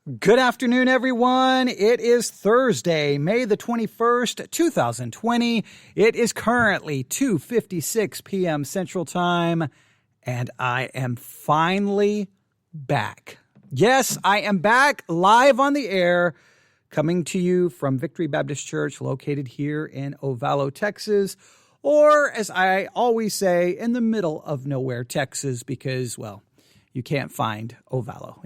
Good afternoon, everyone. It is Thursday, May the 21st, 2020. It is currently 2:56 p.m. Central Time, and I am finally back. Yes, I am back live on the air, coming to you from Victory Baptist Church, located here in Ovalo, Texas, or as I always say, in the middle of nowhere, Texas, because, well, you can't find Ovalo.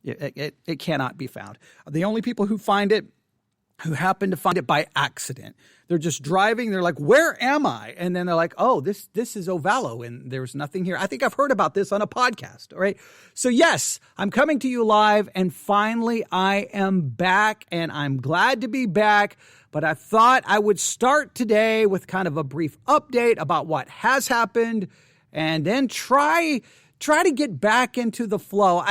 It cannot be found. The only people who find it, who happen to find it by accident, they're just driving. They're like, "Where am I?" And then they're like, "Oh, this is Ovalo, and there's nothing here." I think I've heard about this on a podcast. All right. So yes, I'm coming to you live, and finally I am back, and I'm glad to be back. But I thought I would start today with kind of a brief update about what has happened, and then try to get back into the flow.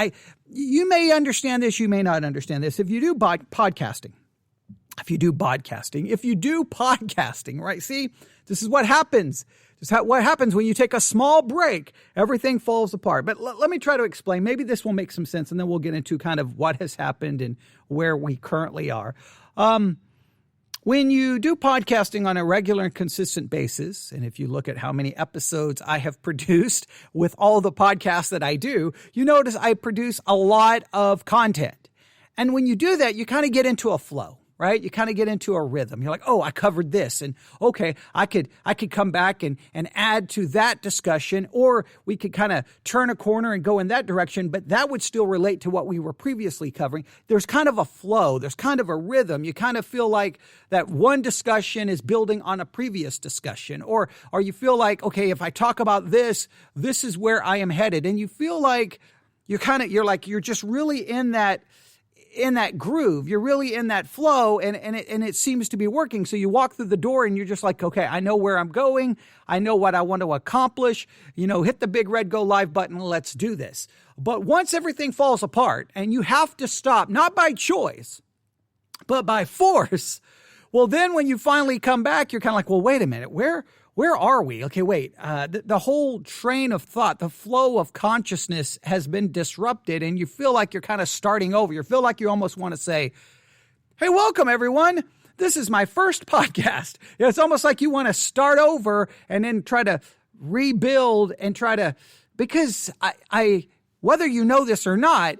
You may understand this, you may not understand this. If you do podcasting, right? See, this is what happens. This is what happens when you take a small break. Everything falls apart. But let me try to explain. Maybe this will make some sense, and then we'll get into kind of what has happened and where we currently are. When you do podcasting on a regular and consistent basis, and if you look at how many episodes I have produced with all the podcasts that I do, you notice I produce a lot of content. And when you do that, you kind of get into a flow, right? You kind of get into a rhythm. You're like, "Oh, I covered this, and okay, I could come back and add to that discussion, or we could kind of turn a corner and go in that direction, but that would still relate to what we were previously covering." There's kind of a flow. There's kind of a rhythm. You kind of feel like that one discussion is building on a previous discussion, or you feel like, okay, if I talk about this, this is where I am headed, and you feel like you're just really in that groove. You're really in that flow, and it seems to be working. So you walk through the door and you're just like, okay, I know where I'm going. I know what I want to accomplish. Hit the big red go live button. Let's do this. But once everything falls apart and you have to stop, not by choice, but by force, well, then when you finally come back, you're kind of like, well, wait a minute, where are we? Okay, wait, the whole train of thought, the flow of consciousness has been disrupted, and you feel like you're kind of starting over. You feel like you almost want to say, "Hey, welcome, everyone. This is my first podcast." It's almost like you want to start over and then try to rebuild and because I whether you know this or not,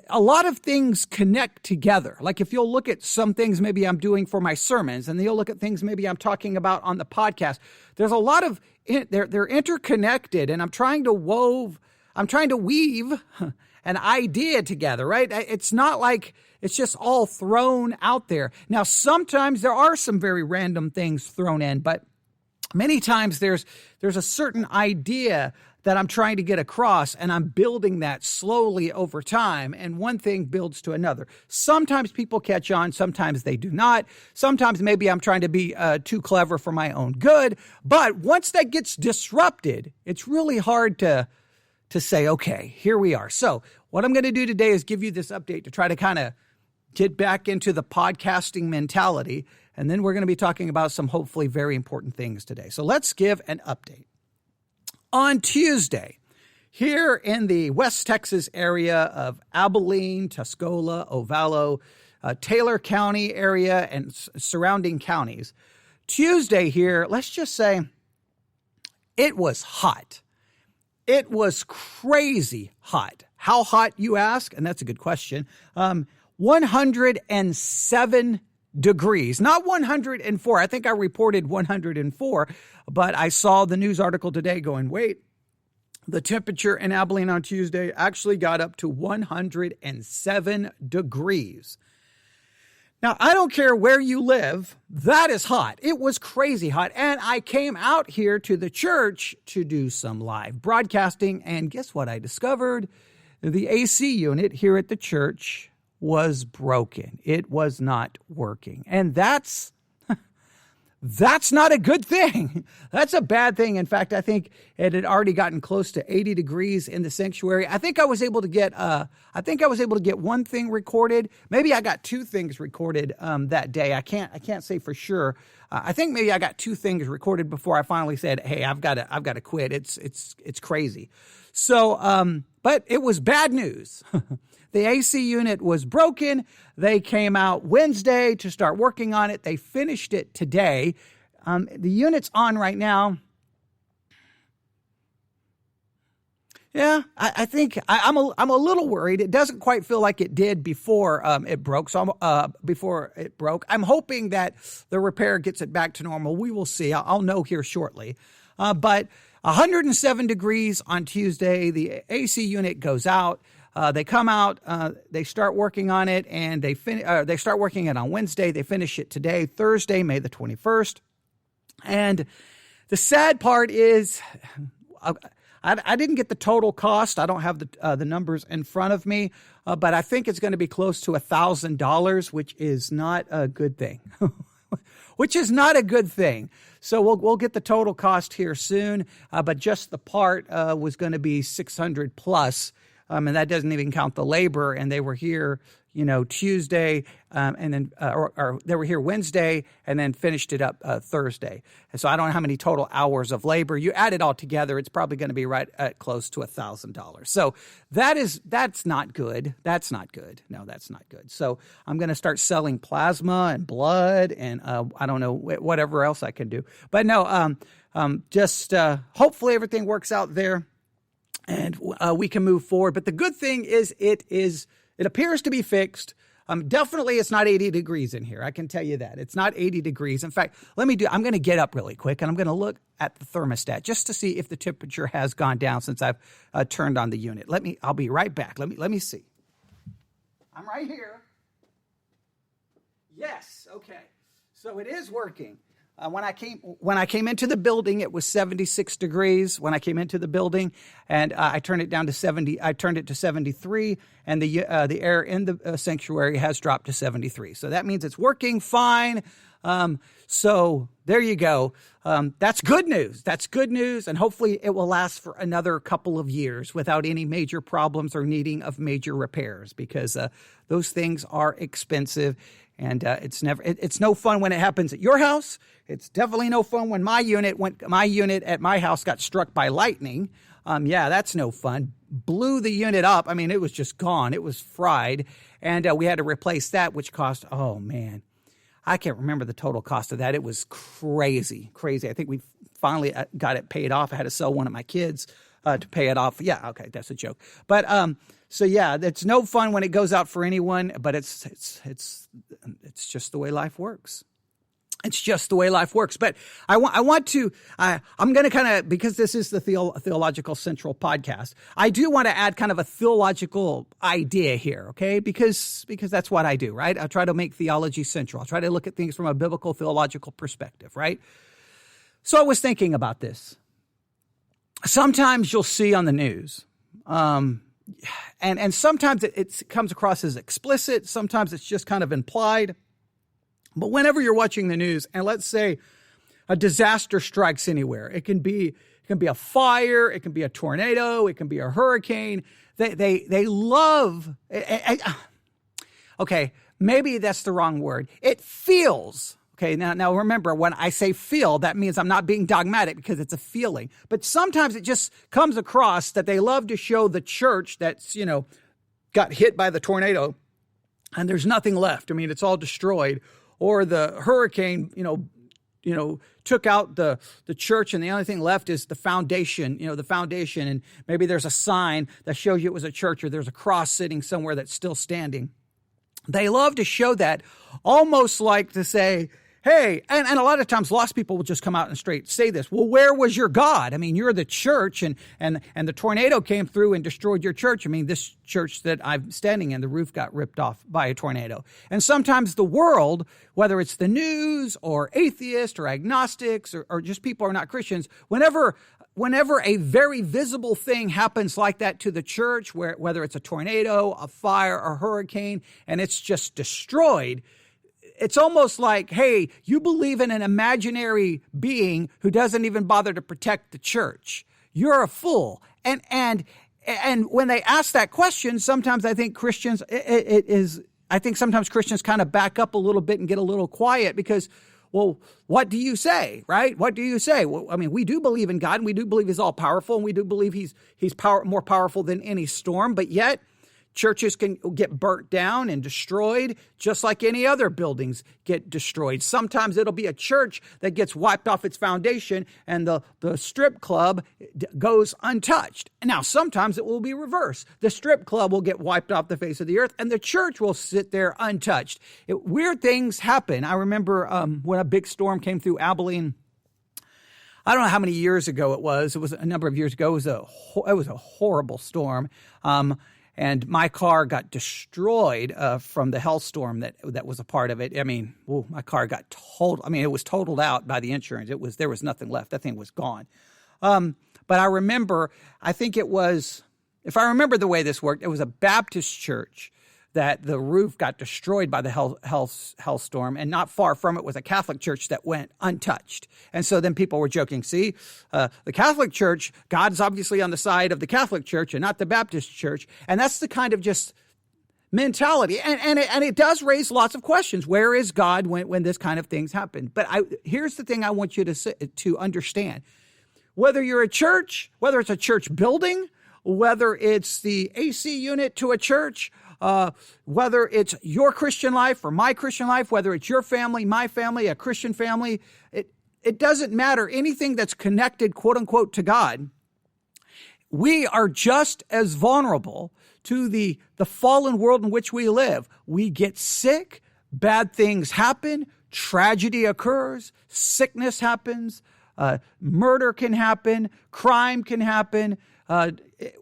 a lot of things connect together. Like if you'll look at some things maybe I'm doing for my sermons, and you'll look at things maybe I'm talking about on the podcast, there's a lot of, they're interconnected, and I'm trying to weave an idea together, right? It's not like it's just all thrown out there. Now, sometimes there are some very random things thrown in, but many times there's a certain idea that I'm trying to get across, and I'm building that slowly over time, and one thing builds to another. Sometimes people catch on, sometimes they do not. Sometimes maybe I'm trying to be too clever for my own good, but once that gets disrupted, it's really hard to say, okay, here we are. So what I'm going to do today is give you this update to try to kind of get back into the podcasting mentality, and then we're going to be talking about some hopefully very important things today. So let's give an update. On Tuesday, here in the West Texas area of Abilene, Tuscola, Ovalo, Taylor County area, and surrounding counties, Tuesday here, let's just say it was hot. It was crazy hot. How hot, you ask? And that's a good question. 107 degrees, not 104. I think I reported 104, but I saw the news article today going, wait, the temperature in Abilene on Tuesday actually got up to 107 degrees. Now, I don't care where you live, that is hot. It was crazy hot. And I came out here to the church to do some live broadcasting, and guess what I discovered? The AC unit here at the church was broken. It was not working. And that's not a good thing. That's a bad thing. In fact, I think it had already gotten close to 80 degrees in the sanctuary. I think I was able to get one thing recorded. Maybe I got two things recorded that day. I can't say for sure. I think maybe I got two things recorded before I finally said, "Hey, I've got to quit." It's crazy. So, but it was bad news. The AC unit was broken. They came out Wednesday to start working on it. They finished it today. The unit's on right now. Yeah, I think I'm a little worried. It doesn't quite feel like it did before it broke. So before it broke, I'm hoping that the repair gets it back to normal. We will see. I'll know here shortly. But 107 degrees on Tuesday. The AC unit goes out. They come out. They start working on it, and they start working it on Wednesday. They finish it today, Thursday, May the 21st. And the sad part is, I didn't get the total cost. I don't have the numbers in front of me, but I think it's going to be close to $1,000, which is not a good thing. Which is not a good thing. So we'll get the total cost here soon, but just the part was going to be $600 plus, and that doesn't even count the labor. And they were here, Tuesday, and then or they were here Wednesday, and then finished it up Thursday. And so I don't know how many total hours of labor. You add it all together, it's probably going to be right at close to $1,000. So that's not good. That's not good. No, that's not good. So I'm going to start selling plasma and blood, and I don't know whatever else I can do. But no, just hopefully everything works out there, and we can move forward. But the good thing is it appears to be fixed. Definitely it's not 80 degrees in here. I can tell you that. It's not 80 degrees. In fact, I'm going to get up really quick, and I'm going to look at the thermostat just to see if the temperature has gone down since I've turned on the unit. I'll be right back. Let me see. I'm right here. Yes. Okay. So it is working. When I came into the building, it was 76 degrees when I came into the building, and I turned it down to 70. I turned it to 73, and the air in the sanctuary has dropped to 73. So that means it's working fine. So there you go. That's good news. That's good news, and hopefully it will last for another couple of years without any major problems or needing of major repairs, because those things are expensive. And it's no fun when it happens at your house. It's definitely no fun when my unit at my house got struck by lightning. Yeah, that's no fun. Blew the unit up. I mean, it was just gone. It was fried. And we had to replace that, which cost, oh man, I can't remember the total cost of that. It was crazy. I think we finally got it paid off. I had to sell one of my kids to pay it off. Yeah, okay, that's a joke. But so yeah, it's no fun when it goes out for anyone, but it's just the way life works. It's just the way life works. But I'm going to kind of, because this is the Theological Central podcast, I do want to add kind of a theological idea here, okay? Because that's what I do, right? I try to make theology central. I try to look at things from a biblical theological perspective, right? So I was thinking about this. Sometimes you'll see on the news, and sometimes it comes across as explicit. Sometimes it's just kind of implied. But whenever you're watching the news, and let's say a disaster strikes anywhere, it can be a fire, it can be a tornado, it can be a hurricane. They love. Okay, maybe that's the wrong word. It feels. Okay, now remember, when I say feel, that means I'm not being dogmatic because it's a feeling. But sometimes it just comes across that they love to show the church that's, got hit by the tornado and there's nothing left. I mean, it's all destroyed. Or the hurricane, took out the church, and the only thing left is the foundation, and maybe there's a sign that shows you it was a church, or there's a cross sitting somewhere that's still standing. They love to show that, almost like to say, hey, and a lot of times lost people will just come out and straight say this. Well, where was your God? I mean, you're the church, and the tornado came through and destroyed your church. I mean, this church that I'm standing in, the roof got ripped off by a tornado. And sometimes the world, whether it's the news or atheists or agnostics or just people who are not Christians, whenever a very visible thing happens like that to the church, whether it's a tornado, a fire, or hurricane, and it's just destroyed, it's almost like, hey, you believe in an imaginary being who doesn't even bother to protect the church. You're a fool. And when they ask that question, sometimes I think Christians, sometimes Christians kind of back up a little bit and get a little quiet because, well, what do you say, right? What do you say? Well, I mean, we do believe in God, and we do believe he's all powerful, and we do believe he's more powerful than any storm, but yet, Churches can get burnt down and destroyed just like any other buildings get destroyed. Sometimes it'll be a church that gets wiped off its foundation and the strip club goes untouched. Now, sometimes it will be reversed. The strip club will get wiped off the face of the earth and the church will sit there untouched. Weird things happen. I remember when a big storm came through Abilene. I don't know how many years ago it was. It was a number of years ago. It was a horrible storm. And my car got destroyed from the hailstorm that was a part of it. I mean, my car got totaled. I mean, it was totaled out by the insurance. There was nothing left. That thing was gone. But I remember, I think it was, if I remember the way this worked, it was a Baptist church that the roof got destroyed by the hailstorm, and not far from it was a Catholic church that went untouched. And so then people were joking, see, the Catholic Church, God's obviously on the side of the Catholic Church and not the Baptist Church. And that's the kind of just mentality. And it does raise lots of questions. Where is God when this kind of things happen? But here's the thing I want you to understand. Whether you're a church, whether it's a church building, whether it's the AC unit to a church, whether it's your Christian life or my Christian life, whether it's your family, my family, a Christian family, it doesn't matter. Anything that's connected, quote unquote, to God, we are just as vulnerable to the fallen world in which we live. We get sick, bad things happen, tragedy occurs, sickness happens, murder can happen, crime can happen.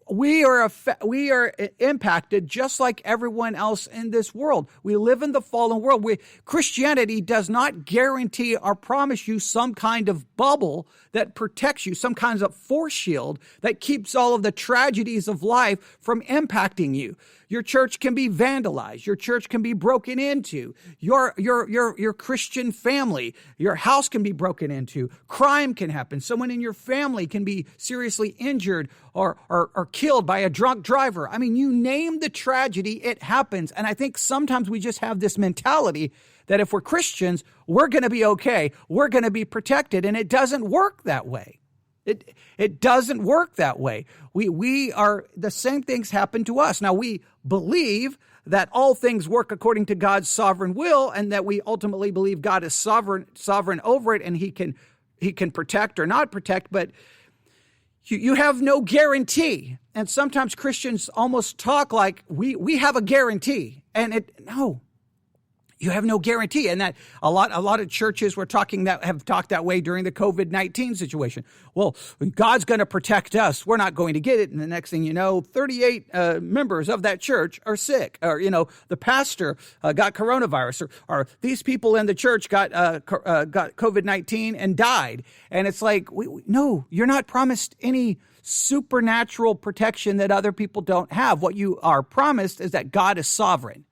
We are impacted just like everyone else in this world. We live in the fallen world. Christianity does not guarantee or promise you some kind of bubble that protects you, some kind of force shield that keeps all of the tragedies of life from impacting you. Your church can be vandalized. Your church can be broken into. Your Christian family, your house can be broken into. Crime can happen. Someone in your family can be seriously injured or killed by a drunk driver. I mean, you name the tragedy, it happens. And I think sometimes we just have this mentality that if we're Christians, we're going to be okay. We're going to be protected. And it doesn't work that way. It doesn't work that way. We are, the same things happen to us. Now, we believe that all things work according to God's sovereign will, and that we ultimately believe God is sovereign over it, and he can protect or not protect, but you have no guarantee. And sometimes Christians almost talk like we have a guarantee, and no. You have no guarantee. And that a lot of churches have talked that way during the COVID-19 situation. Well, God's going to protect us. We're not going to get it. And the next thing you know, 38 members of that church are sick. Or, the pastor got coronavirus. Or these people in the church got COVID-19 and died. And it's like, no, you're not promised any supernatural protection that other people don't have. What you are promised is that God is sovereign,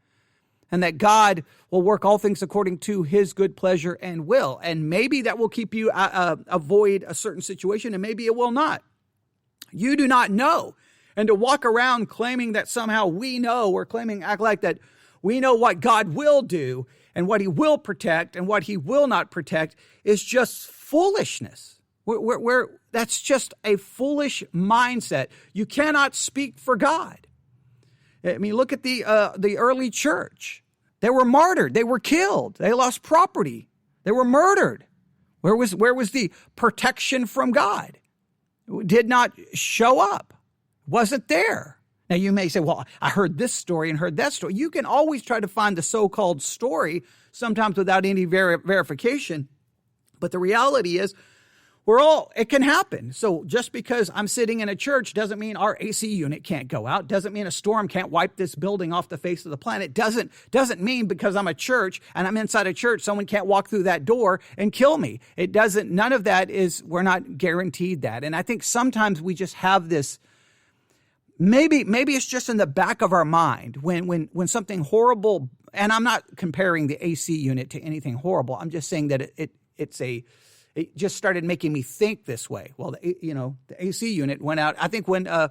and that God will work all things according to his good pleasure and will. And maybe that will keep you avoid a certain situation, and maybe it will not. You do not know. And to walk around claiming that somehow we know, or act like that we know what God will do and what he will protect and what he will not protect is just foolishness. That's just a foolish mindset. You cannot speak for God. I mean, look at the early church. They were martyred. They were killed. They lost property. They were murdered. Where was the protection from God? It did not show up. Wasn't there. Now, you may say, well, I heard this story and heard that story. You can always try to find the so-called story, sometimes without any verification. But the reality is, it can happen. So just because I'm sitting in a church doesn't mean our AC unit can't go out. Doesn't mean a storm can't wipe this building off the face of the planet. Doesn't mean because I'm a church and I'm inside a church, someone can't walk through that door and kill me. None of that we're not guaranteed that. And I think sometimes we just have this, maybe it's just in the back of our mind when something horrible, and I'm not comparing the AC unit to anything horrible. I'm just saying that it just started making me think this way. Well, the AC unit went out. I think I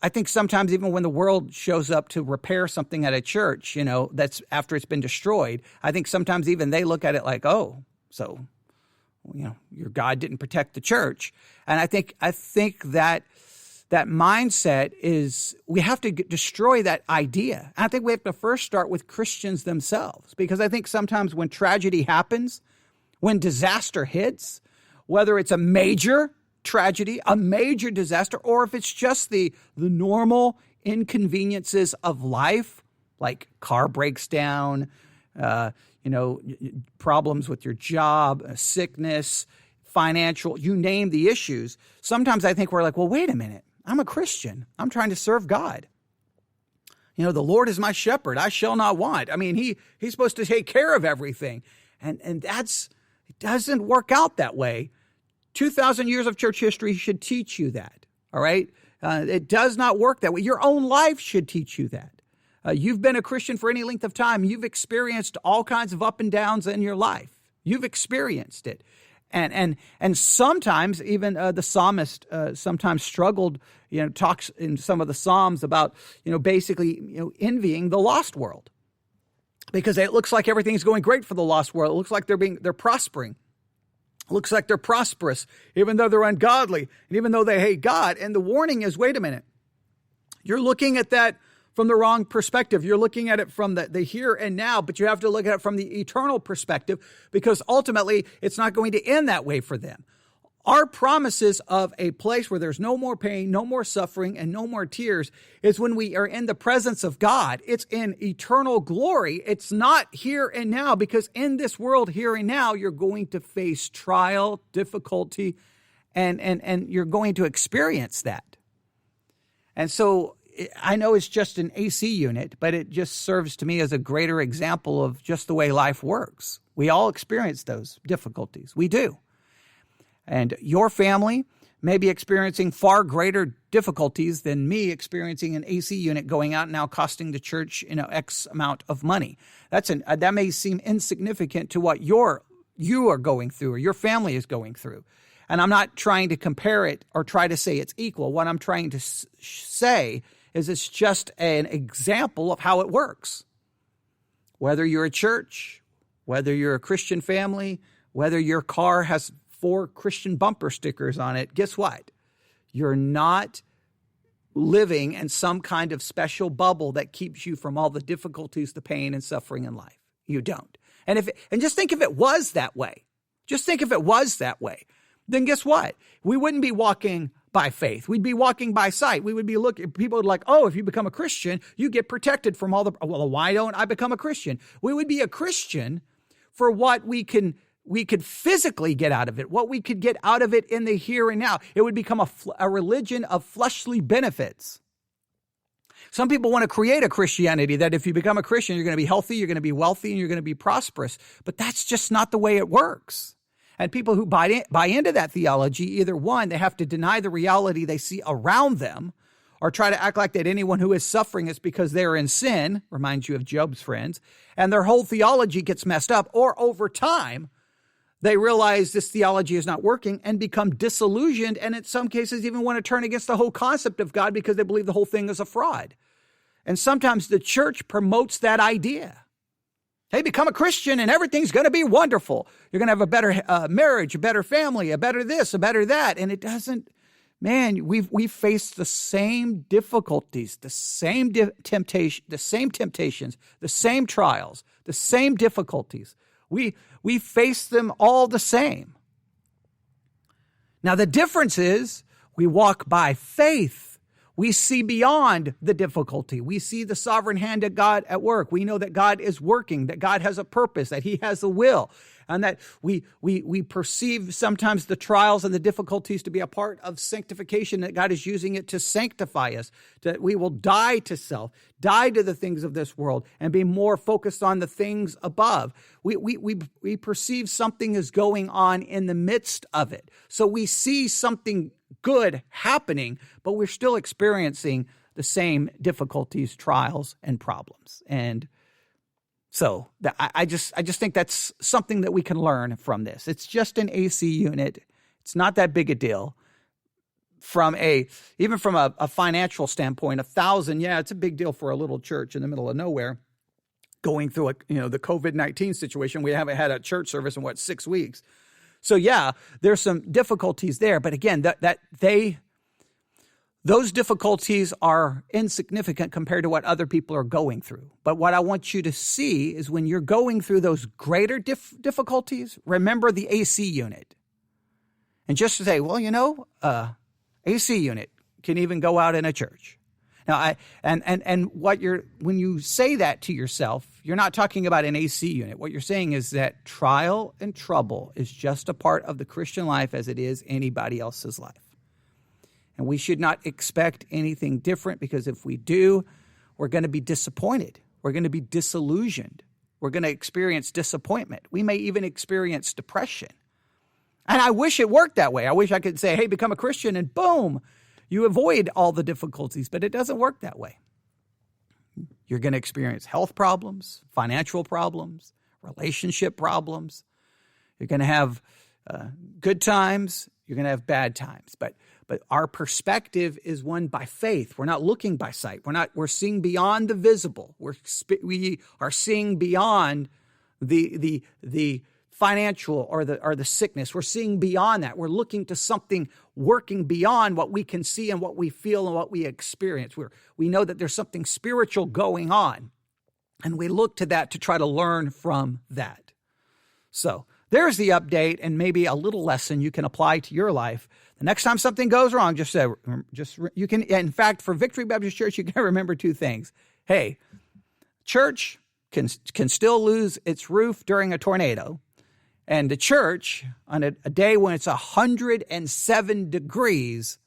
think sometimes even when the world shows up to repair something at a church, that's after it's been destroyed, I think sometimes even they look at it like, oh, so, your God didn't protect the church. And I think that that mindset is we have to destroy that idea. I think we have to first start with Christians themselves, because I think sometimes when tragedy happens, when disaster hits, whether it's a major tragedy, a major disaster, or if it's just the normal inconveniences of life, like car breaks down, problems with your job, sickness, financial, you name the issues. Sometimes I think we're like, well, wait a minute. I'm a Christian. I'm trying to serve God. The Lord is my shepherd. I shall not want. I mean, he's supposed to take care of everything. And it doesn't work out that way. 2,000 years of church history should teach you that. All right. It does not work that way. Your own life should teach you that. You've been a Christian for any length of time. You've experienced all kinds of up and downs in your life. You've experienced it. And sometimes even the psalmist sometimes struggled, talks in some of the Psalms about, basically, envying the lost world, because it looks like everything's going great for the lost world. It looks like they're prospering. It looks like they're prosperous, even though they're ungodly and even though they hate God. And the warning is, wait a minute, you're looking at that from the wrong perspective. You're looking at it from the here and now, but you have to look at it from the eternal perspective, because ultimately it's not going to end that way for them. Our promises of a place where there's no more pain, no more suffering, and no more tears is when we are in the presence of God. It's in eternal glory. It's not here and now, because in this world here and now, you're going to face trial, difficulty, and you're going to experience that. And so I know it's just an AC unit, but it just serves to me as a greater example of just the way life works. We all experience those difficulties. We do. And your family may be experiencing far greater difficulties than me experiencing an AC unit going out and now costing the church, X amount of money. That may seem insignificant to what you are going through or your family is going through. And I'm not trying to compare it or try to say it's equal. What I'm trying to say is it's just an example of how it works. Whether you're a church, whether you're a Christian family, whether your car has 4 Christian bumper stickers on it, guess what? You're not living in some kind of special bubble that keeps you from all the difficulties, the pain, and suffering in life. You don't. And just think if it was that way. Just think if it was that way. Then guess what? We wouldn't be walking by faith. We'd be walking by sight. We would be looking, people would like, oh, if you become a Christian, you get protected from all well, why don't I become a Christian? We would be a Christian for what we could physically get out of it, what we could get out of it in the here and now. It would become a religion of fleshly benefits. Some people want to create a Christianity that if you become a Christian, you're going to be healthy, you're going to be wealthy, and you're going to be prosperous. But that's just not the way it works. And people who buy into that theology, either one, they have to deny the reality they see around them, or try to act like that anyone who is suffering is because they're in sin, reminds you of Job's friends, and their whole theology gets messed up, or over time, they realize this theology is not working and become disillusioned, and in some cases even want to turn against the whole concept of God because they believe the whole thing is a fraud. And sometimes the church promotes that idea. Hey, become a Christian and everything's going to be wonderful. You're going to have a better marriage, a better family, a better this, a better that. And it doesn't, man, we've faced the same difficulties, the same temptations, the same trials, the same difficulties. We face them all the same. Now, the difference is we walk by faith. We see beyond the difficulty. We see the sovereign hand of God at work. We know that God is working, that God has a purpose, that he has a will, and that we perceive sometimes the trials and the difficulties to be a part of sanctification, that God is using it to sanctify us, that we will die to self, die to the things of this world, and be more focused on the things above. We perceive something is going on in the midst of it. So we see something good happening, but we're still experiencing the same difficulties, trials, and problems. And so I just think that's something that we can learn from this. It's just an AC unit. It's not that big a deal. Even from a financial standpoint, 1,000, yeah, it's a big deal for a little church in the middle of nowhere going through the COVID-19 situation. We haven't had a church service in 6 weeks. So yeah, there's some difficulties there, but again, those difficulties are insignificant compared to what other people are going through. But what I want you to see is when you're going through those greater difficulties, remember the AC unit. And just to say, well, AC unit can even go out in a church. Now, when you say that to yourself, you're not talking about an AC unit. What you're saying is that trial and trouble is just a part of the Christian life as it is anybody else's life. And we should not expect anything different, because if we do, we're going to be disappointed. We're going to be disillusioned. We're going to experience disappointment. We may even experience depression. And I wish it worked that way. I wish I could say, hey, become a Christian, and boom, you avoid all the difficulties. But it doesn't work that way. You're going to experience health problems, financial problems, relationship problems. You're going to have good times. You're going to have bad times. But our perspective is one by faith. We're not looking by sight. We're seeing beyond the visible. We are seeing beyond the financial or the sickness. We're seeing beyond that. We're looking to something working beyond what we can see and what we feel and what we experience. We know that there's something spiritual going on, and we look to that to try to learn from that. So there's the update, and maybe a little lesson you can apply to your life. The next time something goes wrong, you can. In fact, for Victory Baptist Church, you can remember two things. Hey, church can still lose its roof during a tornado, and the church on a day when it's 107 degrees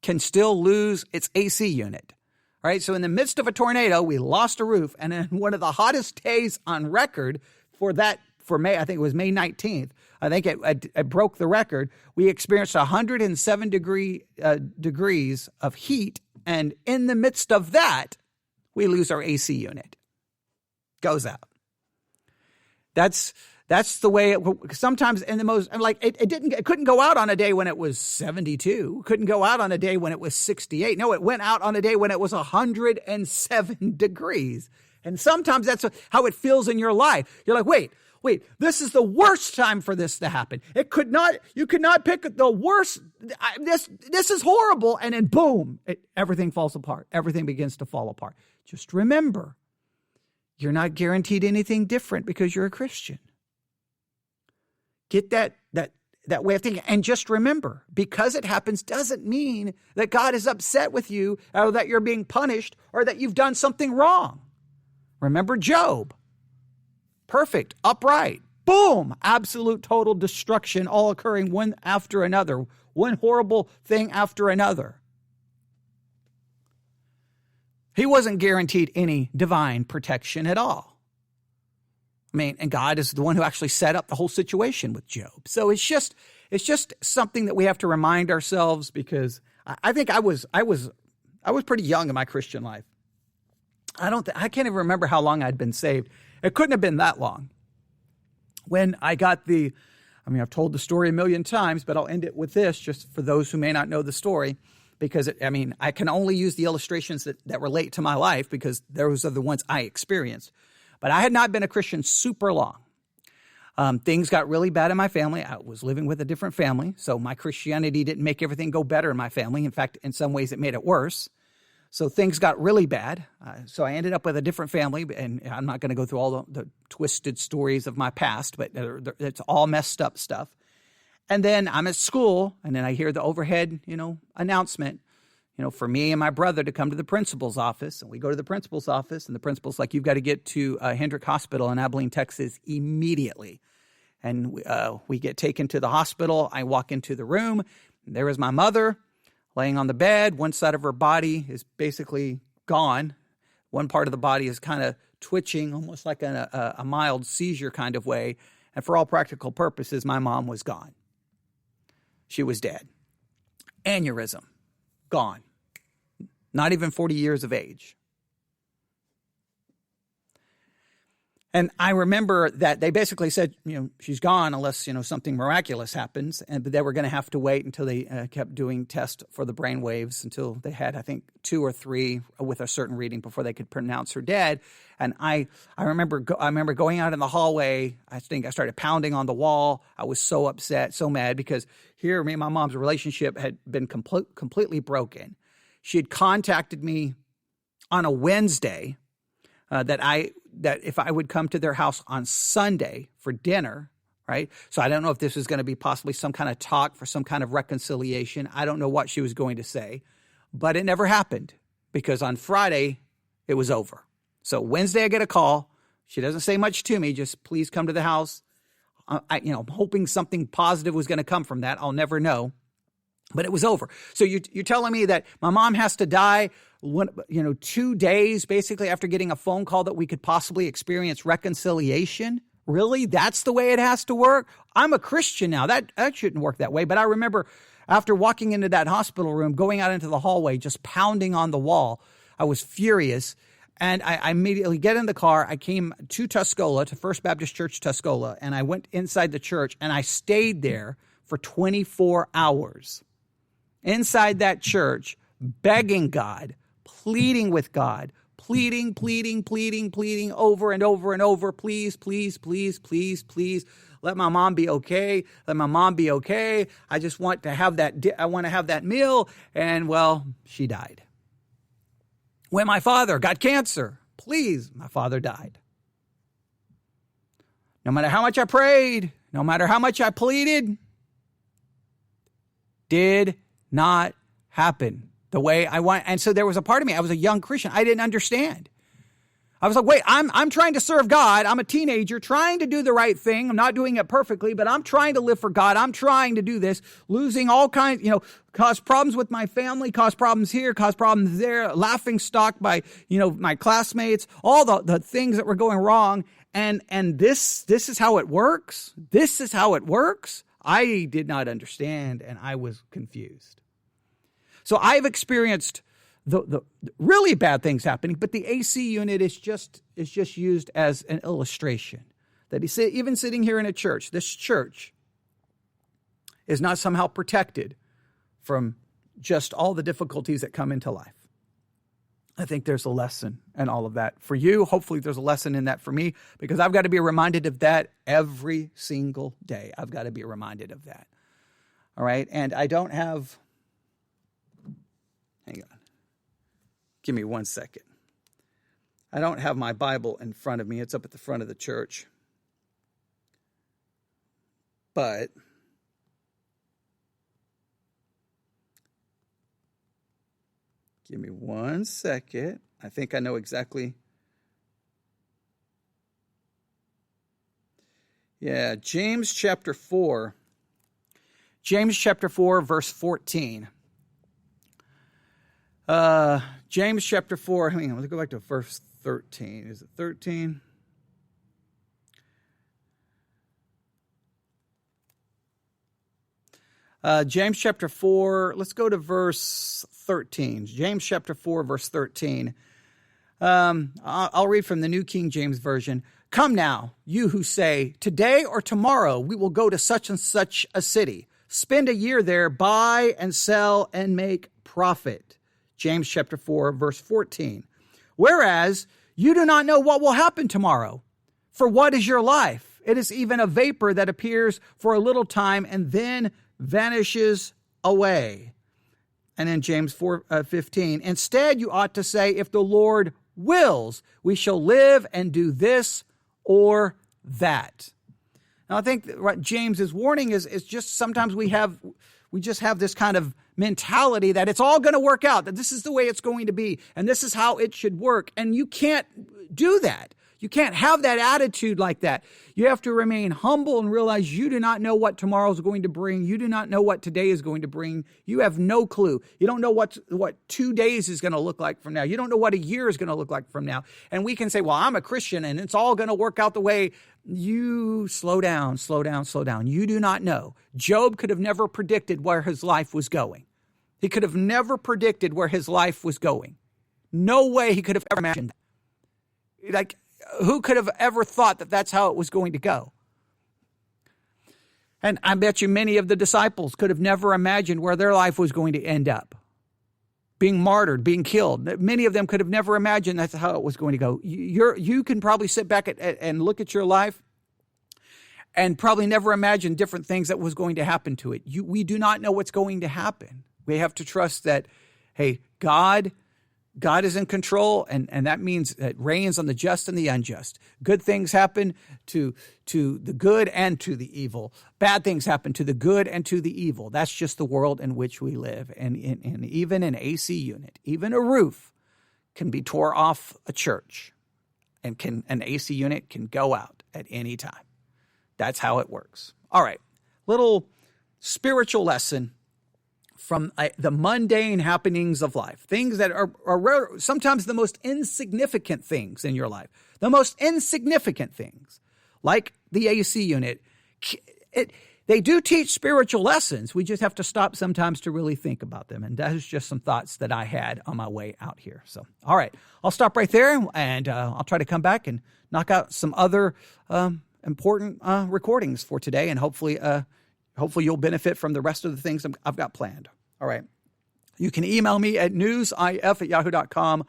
can still lose its AC unit. All right, so in the midst of a tornado, we lost a roof, and in one of the hottest days on record for May, I think it was May 19th, I think it broke the record. We experienced 107 degrees of heat, and in the midst of that, we lose our AC unit. Goes out. That's the way sometimes in the most, it couldn't go out on a day when it was 72. Couldn't go out on a day when it was 68. No, it went out on a day when it was 107 degrees. And sometimes that's how it feels in your life. You're like, wait, this is the worst time for this to happen. You could not pick the worst. This is horrible. And then boom, everything falls apart. Everything begins to fall apart. Just remember, you're not guaranteed anything different because you're a Christian. Get that way of thinking. And just remember, because it happens doesn't mean that God is upset with you or that you're being punished or that you've done something wrong. Remember Job. Perfect, upright, boom, absolute total destruction, all occurring one after another, one horrible thing after another. He wasn't guaranteed any divine protection at all. And God is the one who actually set up the whole situation with Job. So it's just something that we have to remind ourselves, because I think I was pretty young in my Christian life. I can't even remember how long I'd been saved. It couldn't have been that long. When I got I've told the story a million times, but I'll end it with this just for those who may not know the story, because I can only use the illustrations that relate to my life because those are the ones I experienced. But I had not been a Christian super long. Things got really bad in my family. I was living with a different family, so my Christianity didn't make everything go better in my family. In fact, in some ways, it made it worse. So things got really bad. So I ended up with a different family, and I'm not going to go through all the twisted stories of my past, but it's all messed up stuff. And then I'm at school, and then I hear the overhead, announcement, for me and my brother to come to the principal's office. And we go to the principal's office, and the principal's like, you've got to get to Hendrick Hospital in Abilene, Texas immediately. And we get taken to the hospital. I walk into the room, and there is my mother, laying on the bed. One side of her body is basically gone. One part of the body is kind of twitching, almost like a mild seizure kind of way. And for all practical purposes, my mom was gone. She was dead. Aneurysm, gone. Not even 40 years of age. And I remember that they basically said, she's gone unless, something miraculous happens. But they were going to have to wait until they kept doing tests for the brain waves until they had, I think, 2 or 3 with a certain reading before they could pronounce her dead. And I remember going out in the hallway. I think I started pounding on the wall. I was so upset, so mad, because here, me and my mom's relationship had been completely broken. She had contacted me on a Wednesday that if I would come to their house on Sunday for dinner, right? So I don't know if this was going to be possibly some kind of talk for some kind of reconciliation. I don't know what she was going to say, but it never happened because on Friday it was over. So Wednesday I get a call. She doesn't say much to me, just please come to the house. I'm hoping something positive was going to come from that. I'll never know. But it was over. So you're telling me that my mom has to die 2 days basically after getting a phone call that we could possibly experience reconciliation? Really? That's the way it has to work? I'm a Christian now. That shouldn't work that way. But I remember after walking into that hospital room, going out into the hallway, just pounding on the wall, I was furious. And I immediately get in the car. I came to Tuscola, to First Baptist Church Tuscola, and I went inside the church, and I stayed there for 24 hours inside that church, begging God, pleading with God, pleading over and over and over, please, let my mom be okay. Let my mom be okay. I just want to have that meal. And well, she died. When my father got cancer, please, my father died. No matter how much I prayed, no matter how much I pleaded, did not happen the way I want. And so there was a part of me, I was a young Christian, I didn't understand. I was like, wait, I'm trying to serve God. I'm a teenager trying to do the right thing. I'm not doing it perfectly, but I'm trying to live for God. I'm trying to do this, losing all kinds, cause problems with my family, cause problems here, cause problems there, laughing stock by, my classmates, all the things that were going wrong. And this is how it works. This is how it works. I did not understand, and I was confused. So I've experienced the really bad things happening, but the AC unit is just used as an illustration that even sitting here in a church, this church is not somehow protected from just all the difficulties that come into life. I think there's a lesson in all of that for you. Hopefully there's a lesson in that for me, because I've got to be reminded of that every single day. I've got to be reminded of that. All right. And I don't have, hang on. Give me 1 second. I don't have my Bible in front of me. It's up at the front of the church. But give me 1 second. I think I know exactly. Yeah, James chapter 4. James chapter 4, verse 14. James chapter 4, hang on, let's go back to verse 13. Is it 13? James chapter 4, let's go to verse 13. James chapter 4, verse 13. I'll read from the New King James Version. Come now, you who say, today or tomorrow we will go to such and such a city, spend a year there, buy and sell and make profit. James chapter 4, verse 14. Whereas you do not know what will happen tomorrow. For what is your life? It is even a vapor that appears for a little time and then vanishes away. And in James 4:15, instead you ought to say, if the Lord wills, we shall live and do this or that. Now I think what James' warning is just sometimes we just have this kind of mentality that it's all going to work out, that this is the way it's going to be, and this is how it should work. And you can't do that. You can't have that attitude like that. You have to remain humble and realize you do not know what tomorrow is going to bring. You do not know what today is going to bring. You have no clue. You don't know what 2 days is going to look like from now. You don't know what a year is going to look like from now. And we can say, well, I'm a Christian and it's all going to work out the way. You slow down. You do not know. Job could have never predicted where his life was going. He could have never predicted where his life was going. No way he could have ever imagined that. Like, who could have ever thought that that's how it was going to go? And I bet you many of the disciples could have never imagined where their life was going to end up. Being martyred, being killed. Many of them could have never imagined that's how it was going to go. You can probably sit back and look at your life and probably never imagine different things that was going to happen to it. We do not know what's going to happen. We have to trust that, Hey, God is in control, and that means it rains on the just and the unjust. Good things happen to the good and to the evil. Bad things happen to the good and to the evil. That's just the world in which we live. And even an AC unit, even a roof can be tore off a church, and an AC unit can go out at any time. That's how it works. All right, little spiritual lesson from the mundane happenings of life, things that are sometimes the most insignificant things in your life, the most insignificant things, like the AC unit. They do teach spiritual lessons. We just have to stop sometimes to really think about them. And that is just some thoughts that I had on my way out here. So, all right, I'll stop right there, and I'll try to come back and knock out some other important recordings for today, and hopefully you'll benefit from the rest of the things I've got planned. All right. You can email me at newsif@yahoo.com,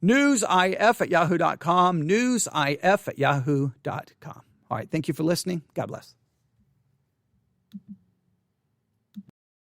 newsif@yahoo.com, newsif@yahoo.com. All right. Thank you for listening. God bless.